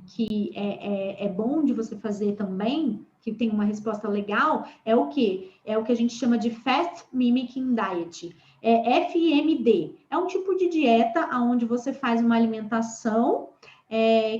que é bom de você fazer também, que tem uma resposta legal, é o quê? É o que a gente chama de Fast Mimicking Diet. É FMD. É um tipo de dieta onde você faz uma alimentação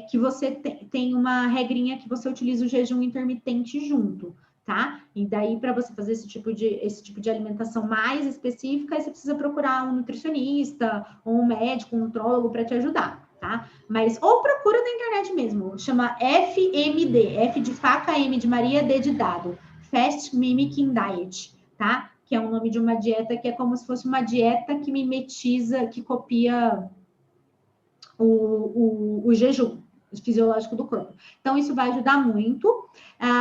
que você tem uma regrinha que você utiliza o jejum intermitente junto, tá? E daí, para você fazer esse tipo de alimentação mais específica, você precisa procurar um nutricionista, ou um médico, um nutrólogo para te ajudar, tá? Mas, ou procura na internet mesmo, chama FMD, F de faca, M de Maria, D de dado, Fast Mimicking Diet, tá? Que é o nome de uma dieta que é como se fosse uma dieta que mimetiza, que copia o jejum fisiológico do corpo. Então, isso vai ajudar muito.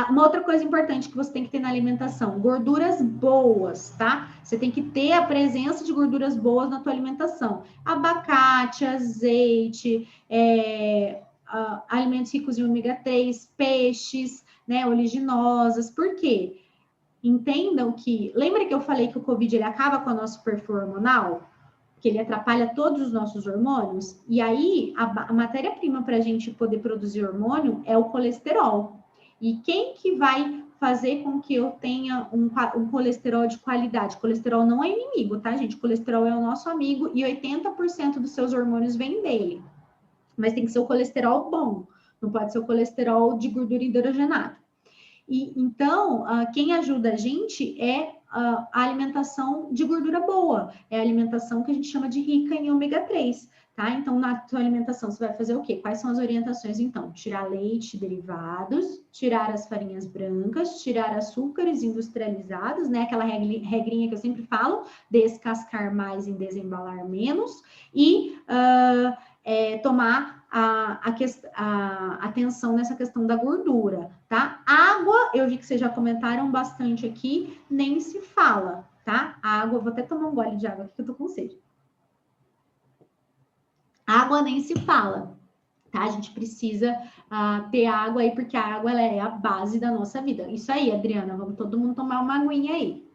Uma outra coisa importante que você tem que ter na alimentação, gorduras boas, tá? Você tem que ter a presença de gorduras boas na tua alimentação. Abacate, azeite, alimentos ricos em ômega 3, peixes, né, oleaginosas. Por quê? Entendam que... Lembra que eu falei que o Covid ele acaba com o nosso perfil hormonal? Que ele atrapalha todos os nossos hormônios, e aí a matéria-prima para a gente poder produzir hormônio é o colesterol. E quem que vai fazer com que eu tenha um colesterol de qualidade? Colesterol não é inimigo, tá, gente? Colesterol é o nosso amigo e 80% dos seus hormônios vêm dele. Mas tem que ser o colesterol bom, não pode ser o colesterol de gordura hidrogenada. E então, quem ajuda a gente é a alimentação de gordura boa, é a alimentação que a gente chama de rica em ômega 3, tá? Então, na tua alimentação, você vai fazer o quê? Quais são as orientações, então? Tirar leite, derivados, tirar as farinhas brancas, tirar açúcares industrializados, né? Aquela regrinha que eu sempre falo, descascar mais e desembalar menos, e tomar a atenção nessa questão da gordura, tá? Água, eu vi que vocês já comentaram bastante aqui, nem se fala, tá? Água, vou até tomar um gole de água aqui que eu tô com sede. Água nem se fala, tá? A gente precisa ter água aí, porque a água ela é a base da nossa vida. Isso aí, Adriana, vamos todo mundo tomar uma aguinha aí,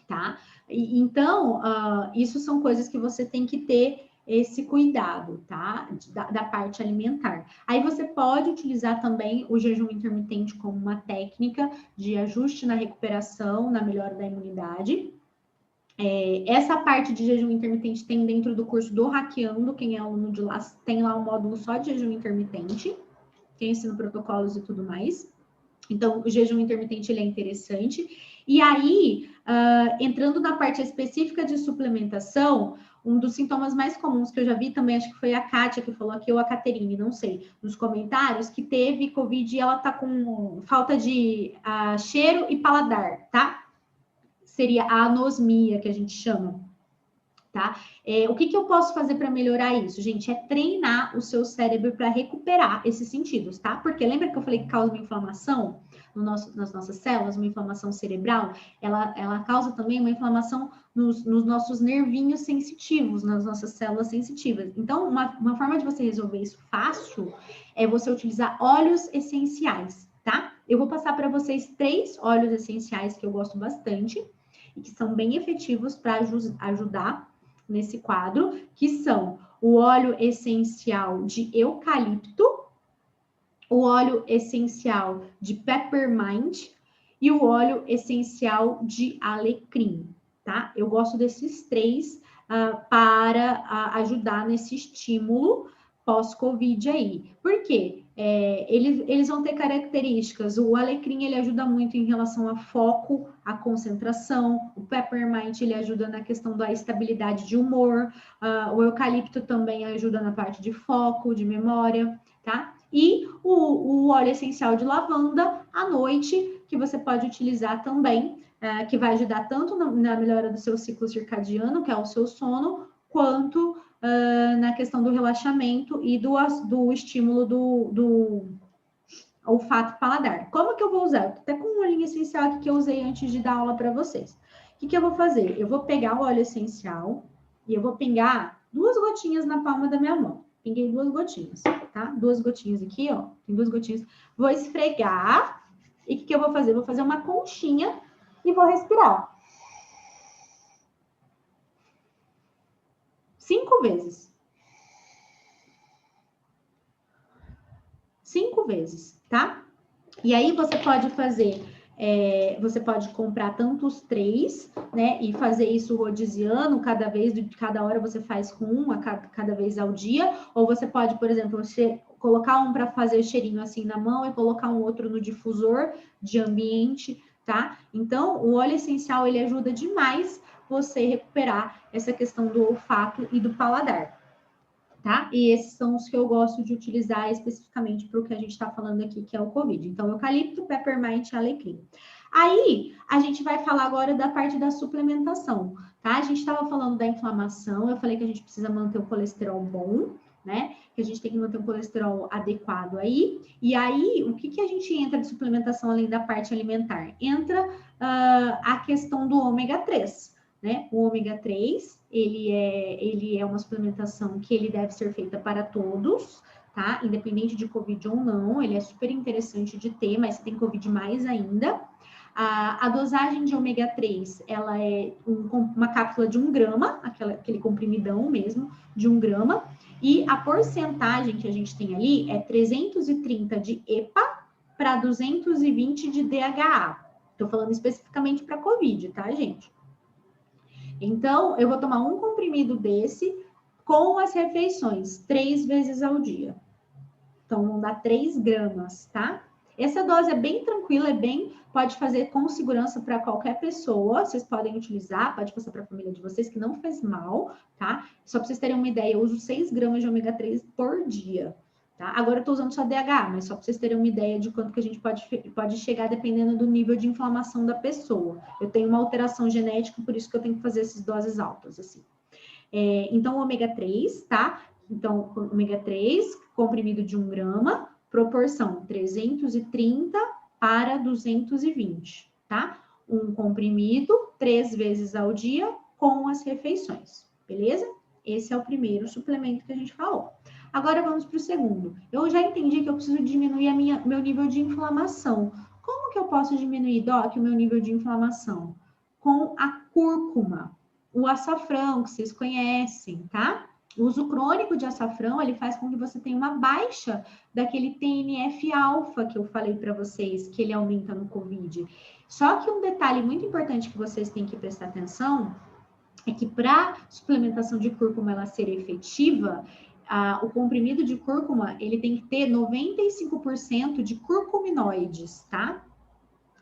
tá? Então, isso são coisas que você tem que ter esse cuidado, tá? Da parte alimentar. Aí você pode utilizar também o jejum intermitente como uma técnica de ajuste na recuperação, na melhora da imunidade. Essa parte de jejum intermitente tem dentro do curso do Hackeando, quem é aluno de lá, tem lá um módulo só de jejum intermitente, que ensina protocolos e tudo mais. Então, o jejum intermitente ele é interessante. E aí, entrando na parte específica de suplementação, um dos sintomas mais comuns que eu já vi também, acho que foi a Kátia que falou aqui, ou a Caterine, não sei, nos comentários, que teve Covid e ela tá com falta de cheiro e paladar, tá? Seria a anosmia, que a gente chama. Tá? O que eu posso fazer para melhorar isso, gente? É treinar o seu cérebro para recuperar esses sentidos, tá? Porque lembra que eu falei que causa uma inflamação nas nossas células, uma inflamação cerebral? Ela causa também uma inflamação nos nossos nervinhos sensitivos, nas nossas células sensitivas. Então, uma forma de você resolver isso fácil é você utilizar óleos essenciais, tá? Eu vou passar para vocês 3 óleos essenciais que eu gosto bastante e que são bem efetivos para ajudar nesse quadro, que são o óleo essencial de eucalipto, o óleo essencial de peppermint e o óleo essencial de alecrim, tá? Eu gosto desses 3 para ajudar nesse estímulo pós-Covid aí. Por quê? Eles vão ter características. O alecrim, ele ajuda muito em relação a foco, a concentração. O peppermint, ele ajuda na questão da estabilidade de humor. O eucalipto também ajuda na parte de foco, de memória, tá? E o óleo essencial de lavanda à noite, que você pode utilizar também, que vai ajudar tanto na melhora do seu ciclo circadiano, que é o seu sono, quanto na questão do relaxamento e do estímulo do olfato paladar. Como que eu vou usar? Eu tô até com um olhinho essencial aqui que eu usei antes de dar aula para vocês. O que eu vou fazer? Eu vou pegar o óleo essencial e eu vou pingar 2 gotinhas na palma da minha mão. Pinguei 2 gotinhas, tá? 2 gotinhas aqui, ó. Tem 2 gotinhas. Vou esfregar. E o que eu vou fazer? Vou fazer uma conchinha e vou respirar. 5 vezes. 5 vezes, tá? E aí você pode fazer, você pode comprar tantos 3, né? E fazer isso rodiziano, cada hora você faz com um, cada vez ao dia. Ou você pode, por exemplo, colocar um para fazer cheirinho assim na mão e colocar um outro no difusor de ambiente, tá? Então, o óleo essencial, ele ajuda demais você recuperar essa questão do olfato e do paladar. Tá? E esses são os que eu gosto de utilizar especificamente para o que a gente está falando aqui, que é o Covid. Então, eucalipto, peppermint e alecrim. Aí, a gente vai falar agora da parte da suplementação, tá? A gente estava falando da inflamação, eu falei que a gente precisa manter o colesterol bom, né? Que a gente tem que manter um colesterol adequado aí. E aí, o que a gente entra de suplementação além da parte alimentar? Entra a questão do ômega 3, né? O ômega 3, ele é uma suplementação que ele deve ser feita para todos, tá? Independente de Covid ou não, ele é super interessante de ter, mas se tem Covid mais ainda. A dosagem de ômega 3, ela é uma cápsula de 1 grama, aquele comprimidão mesmo, de 1 grama, e a porcentagem que a gente tem ali é 330 de EPA para 220 de DHA. Estou falando especificamente para Covid, tá, gente? Então, eu vou tomar um comprimido desse com as refeições, 3 vezes ao dia. Então, vão dar 3 gramas, tá? Essa dose é bem tranquila, pode fazer com segurança para qualquer pessoa. Vocês podem utilizar, pode passar para a família de vocês, que não faz mal, tá? Só para vocês terem uma ideia, eu uso 6 gramas de ômega 3 por dia. Tá? Agora eu estou usando só DHA, mas só para vocês terem uma ideia de quanto que a gente pode chegar dependendo do nível de inflamação da pessoa. Eu tenho uma alteração genética, por isso que eu tenho que fazer essas doses altas, assim. Então, ômega 3, tá? Então, ômega 3, comprimido de 1 grama, proporção 330 para 220, tá? Um comprimido 3 vezes ao dia com as refeições, beleza? Esse é o primeiro suplemento que a gente falou. Agora vamos para o segundo. Eu já entendi que eu preciso diminuir meu nível de inflamação. Como que eu posso diminuir, Doc, o meu nível de inflamação? Com a cúrcuma, o açafrão, que vocês conhecem, tá? O uso crônico de açafrão, ele faz com que você tenha uma baixa daquele TNF-alfa que eu falei para vocês, que ele aumenta no COVID. Só que um detalhe muito importante que vocês têm que prestar atenção é que para suplementação de cúrcuma ela ser efetiva, o comprimido de cúrcuma, ele tem que ter 95% de curcuminoides, tá?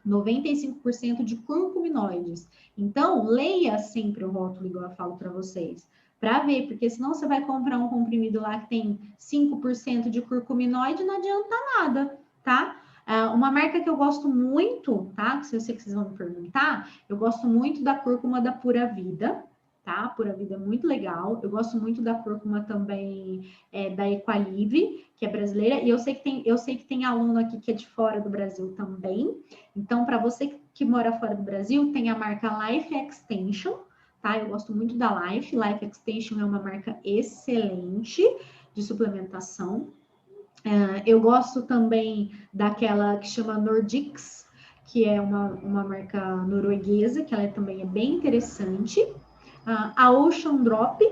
95% de curcuminoides. Então, leia sempre o rótulo, igual eu falo para vocês, para ver, porque senão você vai comprar um comprimido lá que tem 5% de curcuminoide, não adianta nada, tá? Uma marca que eu gosto muito, tá? Se eu sei que vocês vão me perguntar, eu gosto muito da cúrcuma da Pura Vida, tá? Pura Vida é muito legal. Eu gosto muito da cúrcuma também da Equalibre, que é brasileira, e eu sei que tem aluno aqui que é de fora do Brasil também. Então, para você que mora fora do Brasil, tem a marca Life Extension, tá? Eu gosto muito da Life. Life Extension é uma marca excelente de suplementação. Eu gosto também daquela que chama Nordics, que é uma marca norueguesa, que ela também é bem interessante. A Ocean Drop,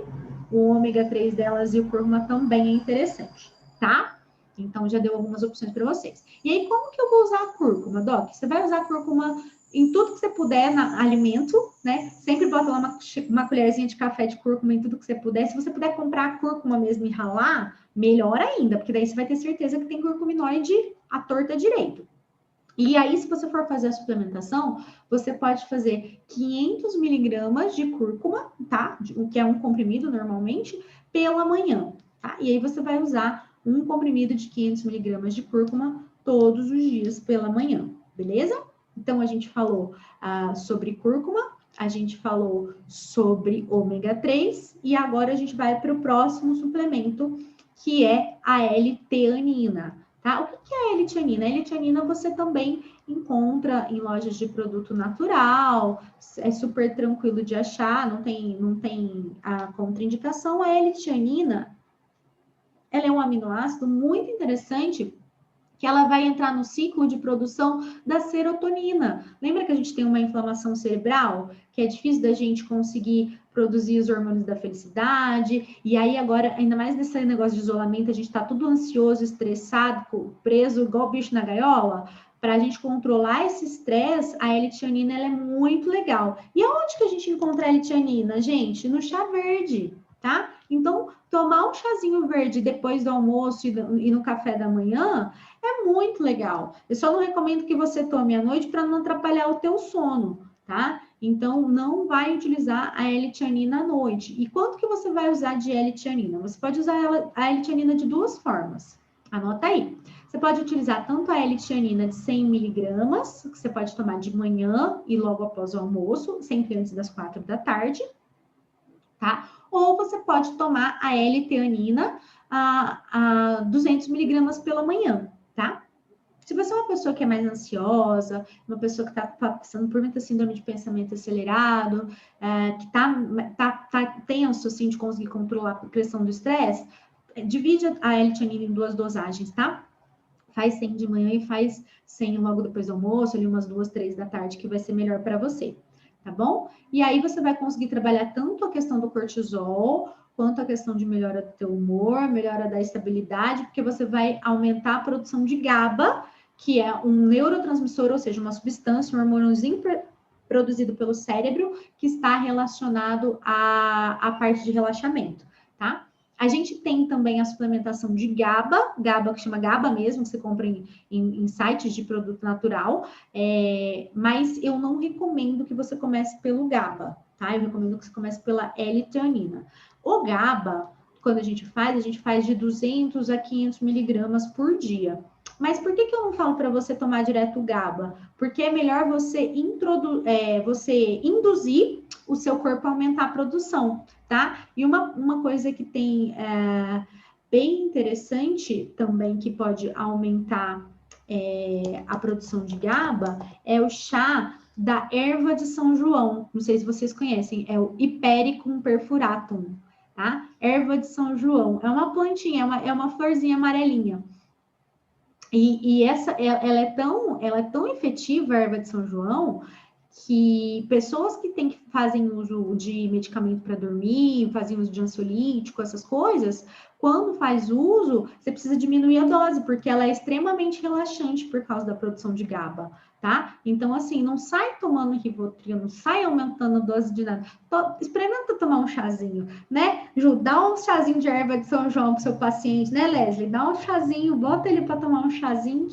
o ômega 3 delas e o cúrcuma também é interessante, tá? Então, já deu algumas opções para vocês. E aí, como que eu vou usar a cúrcuma, Doc? Você vai usar a cúrcuma em tudo que você puder, alimento, né? Sempre bota lá uma colherzinha de café de cúrcuma em tudo que você puder. Se você puder comprar a cúrcuma mesmo e ralar, melhor ainda, porque daí você vai ter certeza que tem curcuminoide à torta direito. E aí, se você for fazer a suplementação, você pode fazer 500 miligramas de cúrcuma, tá? O que é um comprimido normalmente, pela manhã, tá? E aí você vai usar um comprimido de 500 miligramas de cúrcuma todos os dias pela manhã, beleza? Então, a gente falou sobre cúrcuma, a gente falou sobre ômega 3 e agora a gente vai para o próximo suplemento, que é a L-teanina. Tá? O que é a L-teanina? A L-teanina você também encontra em lojas de produto natural, é super tranquilo de achar, não tem a contraindicação. A L-teanina, ela é um aminoácido muito interessante que ela vai entrar no ciclo de produção da serotonina. Lembra que a gente tem uma inflamação cerebral, que é difícil da gente conseguir produzir os hormônios da felicidade, e aí agora, ainda mais nesse negócio de isolamento, a gente tá tudo ansioso, estressado, preso igual bicho na gaiola. Para a gente controlar esse estresse, a L-tianina ela é muito legal. E aonde que a gente encontra a L-tianina, gente? No chá verde, tá? Então, tomar um chazinho verde depois do almoço e no café da manhã é muito legal. Eu só não recomendo que você tome à noite para não atrapalhar o teu sono, tá? Então, não vai utilizar a L-tianina à noite. E quanto que você vai usar de L-tianina? Você pode usar a L-tianina de duas formas. Anota aí. Você pode utilizar tanto a L-tianina de 100 miligramas, que você pode tomar de manhã e logo após o almoço, sempre antes das 4 da tarde, tá? Ou você pode tomar a L-teanina a 200 miligramas pela manhã, tá? Se você é uma pessoa que é mais ansiosa, uma pessoa que está passando por muita síndrome de pensamento acelerado, que tá tenso, assim, de conseguir controlar a pressão do estresse, divide a L-tianina em duas dosagens, tá? Faz 100 de manhã e faz 100 logo depois do almoço, ali umas 2, 3 da tarde, que vai ser melhor para você, tá bom? E aí você vai conseguir trabalhar tanto a questão do cortisol, quanto a questão de melhora do teu humor, melhora da estabilidade, porque você vai aumentar a produção de GABA, que é um neurotransmissor, ou seja, uma substância, um hormôniozinho produzido pelo cérebro, que está relacionado à parte de relaxamento, tá? A gente tem também a suplementação de GABA que chama GABA mesmo, que você compra em sites de produto natural, mas eu não recomendo que você comece pelo GABA, tá? Eu recomendo que você comece pela L-teanina. O GABA, quando a gente faz de 200 a 500 miligramas por dia. Mas por que eu não falo para você tomar direto o GABA? Porque é melhor você induzir o seu corpo a aumentar a produção, tá? E uma coisa que tem bem interessante também, que pode aumentar a produção de GABA, é o chá da erva de São João. Não sei se vocês conhecem, é o Hipericum perfuratum, tá? Erva de São João. É uma plantinha, é uma florzinha amarelinha. E ela é tão efetiva, a erva de São João, que pessoas que fazem uso de medicamento para dormir, fazem uso de ansiolítico, essas coisas, quando faz uso, você precisa diminuir a dose, porque ela é extremamente relaxante por causa da produção de GABA, tá? Então, assim, não sai tomando Rivotril, não sai aumentando a dose de nada. Experimenta tomar um chazinho, né? Ju, dá um chazinho de erva de São João pro seu paciente, né, Leslie? Dá um chazinho, bota ele para tomar um chazinho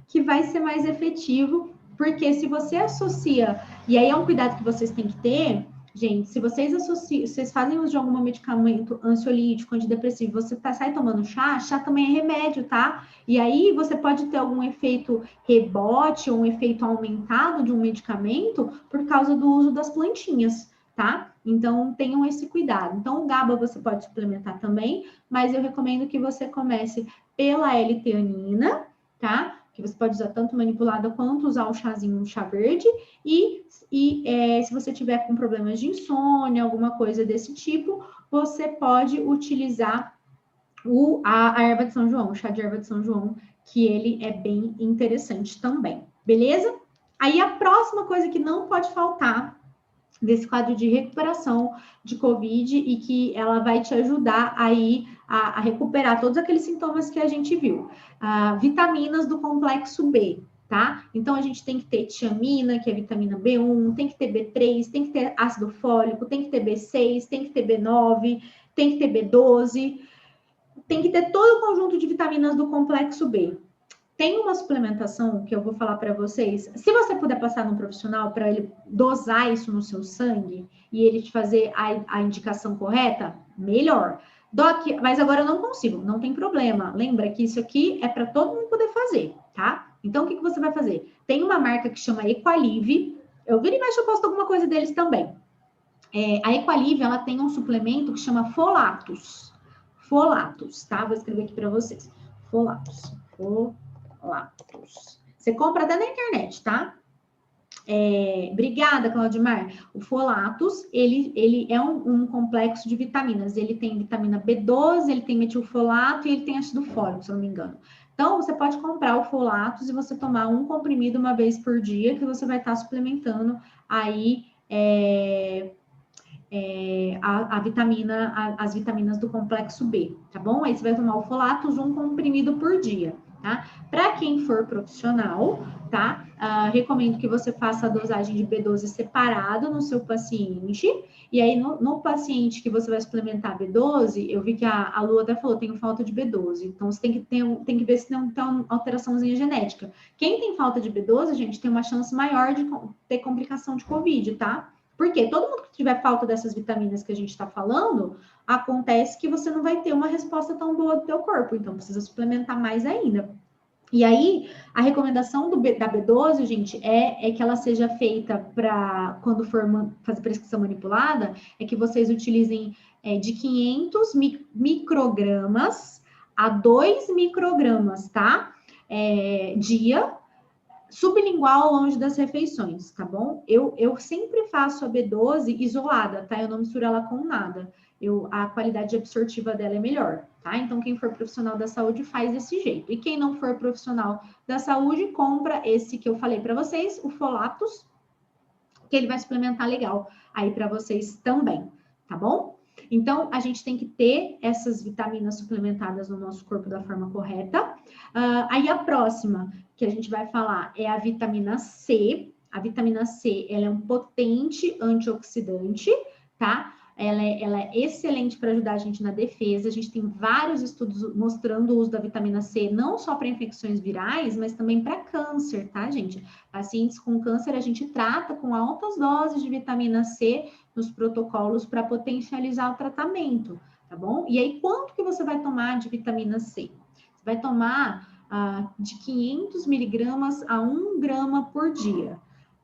que vai ser mais efetivo. Porque se você associa, e aí é um cuidado que vocês têm que ter, gente, se vocês associam, vocês fazem uso de algum medicamento ansiolítico, antidepressivo, você sai tomando chá também é remédio, tá? E aí você pode ter algum efeito rebote ou um efeito aumentado de um medicamento por causa do uso das plantinhas, tá? Então tenham esse cuidado. Então o GABA você pode suplementar também, mas eu recomendo que você comece pela L-teanina, tá? Que você pode usar tanto manipulada quanto usar o chazinho, um chá verde, se você tiver com problemas de insônia, alguma coisa desse tipo, você pode utilizar a erva de São João, o chá de erva de São João, que ele é bem interessante também, beleza? Aí a próxima coisa que não pode faltar desse quadro de recuperação de COVID e que ela vai te ajudar aí a recuperar todos aqueles sintomas que a gente viu. Vitaminas do complexo B, tá? Então, a gente tem que ter tiamina, que é vitamina B1, tem que ter B3, tem que ter ácido fólico, tem que ter B6, tem que ter B9, tem que ter B12, tem que ter todo o conjunto de vitaminas do complexo B. Tem uma suplementação que eu vou falar para vocês. Se você puder passar num profissional para ele dosar isso no seu sangue e ele te fazer a indicação correta, melhor. Doc, mas agora eu não consigo, não tem problema. Lembra que isso aqui é para todo mundo poder fazer, tá? Então, o que você vai fazer? Tem uma marca que chama Equalive. Eu viro e mexo, eu posto alguma coisa deles também. A Equalive, ela tem um suplemento que chama Folatos. Folatos, tá? Vou escrever aqui para vocês. Folatos. Você compra até na internet, tá? Obrigada, Claudimar. O Folatos, ele é um complexo de vitaminas. Ele tem vitamina B12, ele tem metilfolato e ele tem ácido fólico, se eu não me engano. Então, você pode comprar o Folatos e você tomar um comprimido uma vez por dia, que você vai estar suplementando aí as vitaminas do complexo B, tá bom? Aí você vai tomar o Folatos, um comprimido por dia, tá? Para quem for profissional, tá? Recomendo que você faça a dosagem de B12 separado no seu paciente. E aí, no paciente que você vai suplementar B12, eu vi que a Lu até falou, tenho falta de B12. Então, você tem que ver se não tem uma alteraçãozinha genética. Quem tem falta de B12, gente, tem uma chance maior de ter complicação de Covid, tá? Porque todo mundo que tiver falta dessas vitaminas que a gente está falando, acontece que você não vai ter uma resposta tão boa do teu corpo. Então, precisa suplementar mais ainda. E aí, a recomendação da B12, gente, é que ela seja feita para, quando for fazer prescrição manipulada, é que vocês utilizem de 500 microgramas a 2 microgramas, tá? Dia, sublingual ao longe das refeições, tá bom? Eu sempre faço a B12 isolada, tá? Eu não misturo ela com nada. A qualidade absortiva dela é melhor, tá? Então, quem for profissional da saúde faz desse jeito. E quem não for profissional da saúde, compra esse que eu falei para vocês, o Folatos, que ele vai suplementar legal aí para vocês também, tá bom? Então, a gente tem que ter essas vitaminas suplementadas no nosso corpo da forma correta. Aí, a próxima que a gente vai falar é a vitamina C. A vitamina C, ela é um potente antioxidante, tá? Ela é excelente para ajudar a gente na defesa. A gente tem vários estudos mostrando o uso da vitamina C, não só para infecções virais, mas também para câncer, tá, gente? Pacientes com câncer, a gente trata com altas doses de vitamina C nos protocolos para potencializar o tratamento, tá bom? E aí, quanto que você vai tomar de vitamina C? Você vai tomar de 500 miligramas a 1 grama por dia.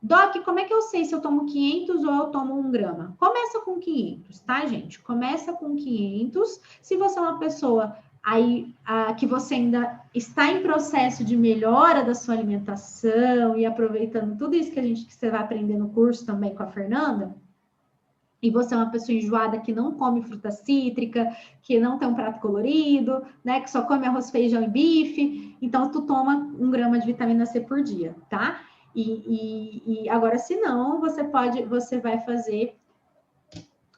Doc, como é que eu sei se eu tomo 500 ou eu tomo 1 grama? Começa com 500, tá, gente? Começa com 500. Se você é uma pessoa aí que você ainda está em processo de melhora da sua alimentação e aproveitando tudo isso que você vai aprender no curso também com a Fernanda, e você é uma pessoa enjoada que não come fruta cítrica, que não tem um prato colorido, né? Que só come arroz, feijão e bife, então tu toma 1 grama de vitamina C por dia, tá? E agora, se não, você vai fazer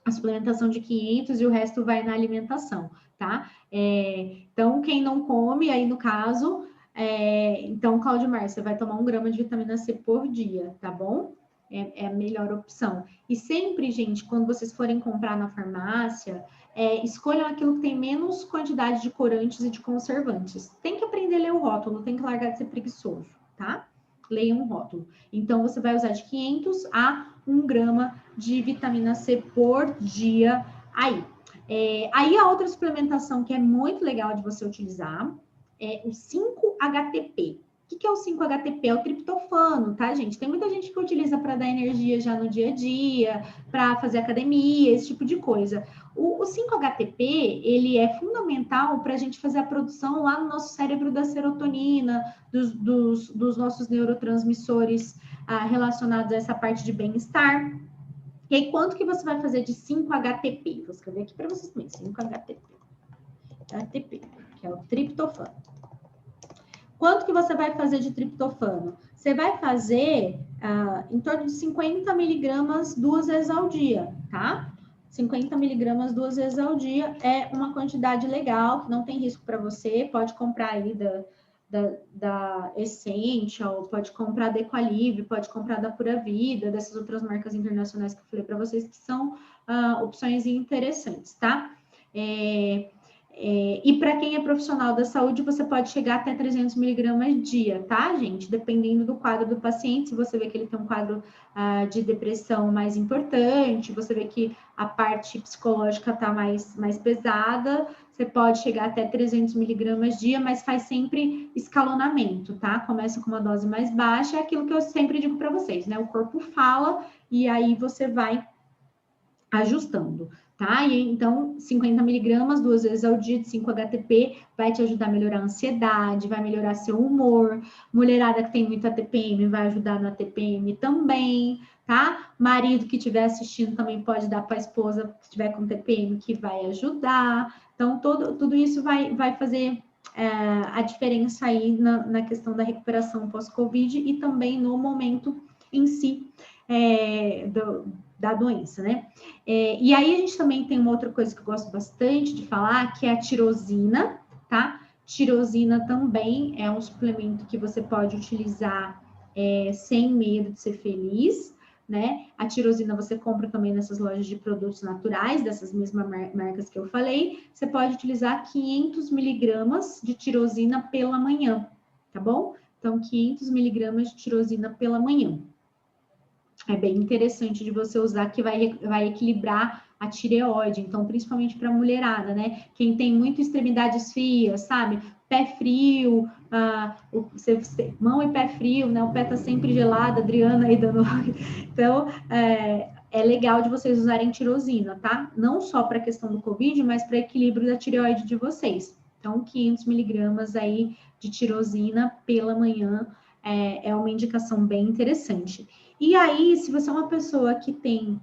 a suplementação de 500 e o resto vai na alimentação, tá? Então, quem não come, aí no caso, então, Claudimar, você vai tomar 1 grama de vitamina C por dia, tá bom? É a melhor opção. E sempre, gente, quando vocês forem comprar na farmácia, escolham aquilo que tem menos quantidade de corantes e de conservantes. Tem que aprender a ler o rótulo, tem que largar de ser preguiçoso, tá? Leia um rótulo. Então, você vai usar de 500 a 1 grama de vitamina C por dia aí. Aí, a outra suplementação que é muito legal de você utilizar é o 5-HTP. O que é o 5-HTP? É o triptofano, tá, gente? Tem muita gente que utiliza para dar energia já no dia a dia, para fazer academia, esse tipo de coisa. O 5-HTP, ele é fundamental para a gente fazer a produção lá no nosso cérebro da serotonina, dos nossos neurotransmissores relacionados a essa parte de bem-estar. E aí, quanto que você vai fazer de 5-HTP? Vou escrever aqui para vocês também, 5-HTP. HTP, que é o triptofano. Quanto que você vai fazer de triptofano? Você vai fazer em torno de 50 miligramas 2 vezes ao dia, tá? 50 miligramas 2 vezes ao dia é uma quantidade legal, que não tem risco para você. Pode comprar aí da Essential, pode comprar da Equalive, pode comprar da Pura Vida, dessas outras marcas internacionais que eu falei para vocês, que são opções interessantes, tá? E para quem é profissional da saúde, você pode chegar até 300 miligramas dia, tá, gente? Dependendo do quadro do paciente, se você vê que ele tem um quadro de depressão mais importante, você vê que a parte psicológica está mais pesada, você pode chegar até 300 miligramas dia, mas faz sempre escalonamento, tá? Começa com uma dose mais baixa, é aquilo que eu sempre digo para vocês, né? O corpo fala e aí você vai ajustando, tá? E então, 50 miligramas 2 vezes ao dia de 5-HTP vai te ajudar a melhorar a ansiedade, vai melhorar seu humor. Mulherada que tem muita TPM vai ajudar na TPM também, tá? Marido que estiver assistindo também pode dar para a esposa que estiver com TPM, que vai ajudar. Então, tudo isso vai fazer a diferença aí na questão da recuperação pós-Covid e também no momento em si da doença, né? E aí a gente também tem uma outra coisa que eu gosto bastante de falar, que é a tirosina, tá? Tirosina também é um suplemento que você pode utilizar sem medo de ser feliz, né? A tirosina você compra também nessas lojas de produtos naturais, dessas mesmas marcas que eu falei. Você pode utilizar 500 miligramas de tirosina pela manhã, tá bom? Então, 500 miligramas de tirosina pela manhã. É bem interessante de você usar, que vai equilibrar a tireoide. Então, principalmente para mulherada, né? Quem tem muito extremidades frias, sabe? Pé frio, mão e pé frio, né? O pé tá sempre gelado, Adriana aí dando... Então, é legal de vocês usarem tirosina, tá? Não só para a questão do Covid, mas para equilíbrio da tireoide de vocês. Então, 500 miligramas aí de tirosina pela manhã é uma indicação bem interessante. E aí, se você é uma pessoa que tem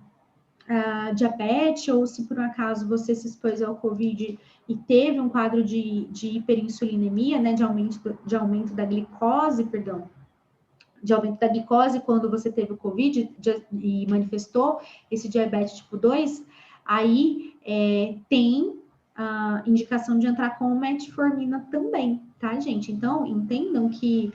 diabetes, ou se por um acaso você se expôs ao Covid e teve um quadro de hiperinsulinemia, né, de aumento da glicose, perdão, de aumento da glicose quando você teve o Covid e manifestou esse diabetes tipo 2, aí tem a indicação de entrar com metformina também, tá, gente? Então, entendam que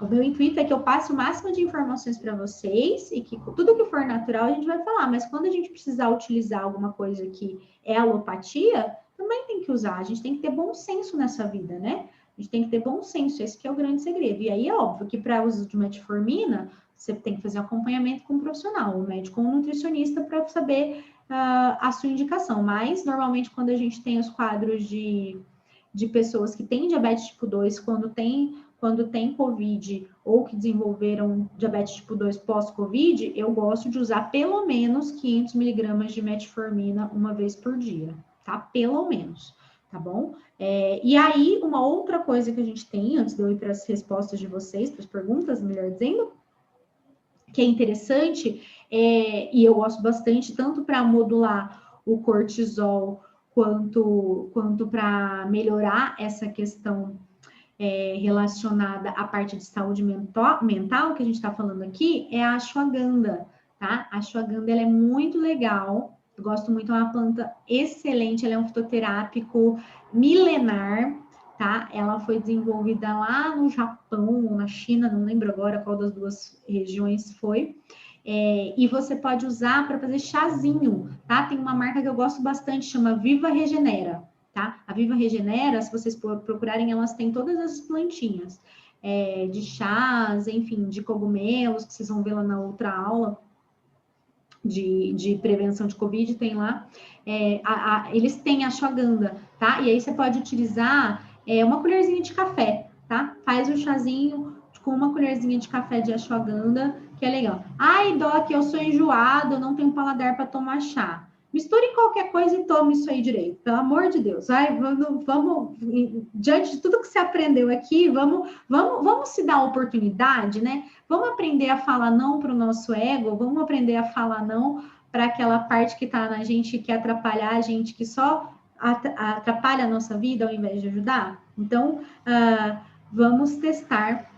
o meu intuito é que eu passe o máximo de informações para vocês e que tudo que for natural a gente vai falar, mas quando a gente precisar utilizar alguma coisa que é alopatia, também tem que usar. A gente tem que ter bom senso nessa vida, né? A gente tem que ter bom senso, esse que é o grande segredo. E aí é óbvio que para uso de metformina, você tem que fazer um acompanhamento com um profissional, um médico ou um nutricionista para saber a sua indicação. Mas, normalmente, quando a gente tem os quadros de pessoas que têm diabetes tipo 2, quando tem Covid ou que desenvolveram diabetes tipo 2 pós-Covid, eu gosto de usar pelo menos 500 miligramas de metformina uma vez por dia, tá? Pelo menos, tá bom? E aí, uma outra coisa que a gente tem, antes de eu ir para as respostas de vocês, para as perguntas, melhor dizendo, que é interessante, e eu gosto bastante, tanto para modular o cortisol, quanto para melhorar essa questão relacionada à parte de saúde mental que a gente está falando aqui, é a ashwagandha, tá? A ashwagandha, ela é muito legal, eu gosto muito, é uma planta excelente, ela é um fitoterápico milenar, tá? Ela foi desenvolvida lá no Japão, ou na China, não lembro agora qual das duas regiões foi, e você pode usar para fazer chazinho, tá? Tem uma marca que eu gosto bastante, chama Viva Regenera, tá? A Viva Regenera, se vocês procurarem, elas têm todas as plantinhas, de chás, enfim, de cogumelos, que vocês vão ver lá na outra aula de prevenção de Covid, tem lá. Eles têm a ashwagandha, tá? E aí você pode utilizar uma colherzinha de café, tá? Faz o chazinho com uma colherzinha de café de ashwagandha, que é legal. Ai, Doc, eu sou enjoado, eu não tenho paladar para tomar chá. Misture qualquer coisa e tome isso aí direito, pelo amor de Deus. Ai, vamos, diante de tudo que você aprendeu aqui, vamos se dar a oportunidade, né? Vamos aprender a falar não para o nosso ego, vamos aprender a falar não para aquela parte que está na gente, que atrapalhar a gente, que só atrapalha a nossa vida ao invés de ajudar. Então, vamos testar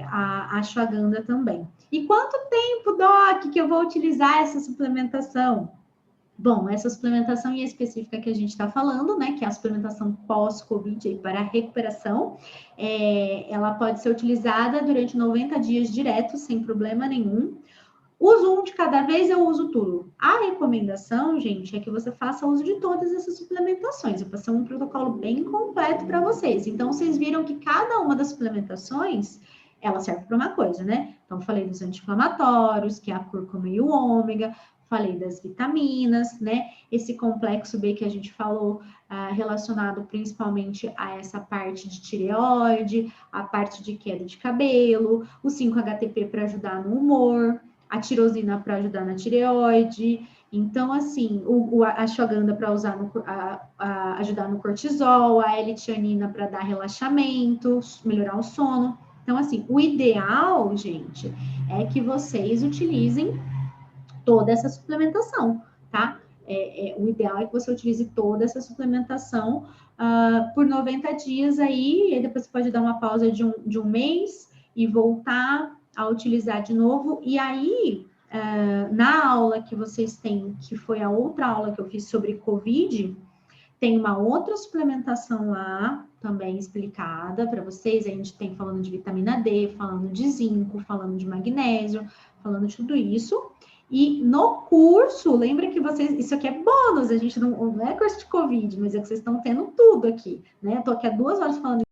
a ashwagandha também. E quanto tempo, Doc, que eu vou utilizar essa suplementação? Bom, essa suplementação em específica que a gente está falando, né, que é a suplementação pós-Covid para a recuperação, ela pode ser utilizada durante 90 dias direto, sem problema nenhum. Uso um de cada vez, eu uso tudo. A recomendação, gente, é que você faça uso de todas essas suplementações. Eu passei um protocolo bem completo para vocês. Então, vocês viram que cada uma das suplementações, ela serve para uma coisa, né? Então, falei dos anti-inflamatórios, que é a cúrcuma e o ômega, falei das vitaminas, né? Esse complexo B que a gente falou, relacionado principalmente a essa parte de tireoide, a parte de queda de cabelo, o 5-HTP para ajudar no humor, a tirosina para ajudar na tireoide. Então, assim, a ashwagandha para usar ajudar no cortisol, a L-tianina para dar relaxamento, melhorar o sono. Então, assim, o ideal, gente, é que vocês utilizem toda essa suplementação, tá? O ideal é que você utilize toda essa suplementação, por 90 dias aí, e aí depois você pode dar uma pausa de um mês e voltar a utilizar de novo. E aí, na aula que vocês têm, que foi a outra aula que eu fiz sobre Covid, tem uma outra suplementação lá, também explicada para vocês. A gente tem falando de vitamina D, falando de zinco, falando de magnésio, falando de tudo isso. E no curso, lembra que vocês... Isso aqui é bônus, a gente não é curso de Covid, mas é que vocês estão tendo tudo aqui, né? Estou aqui há 2 horas falando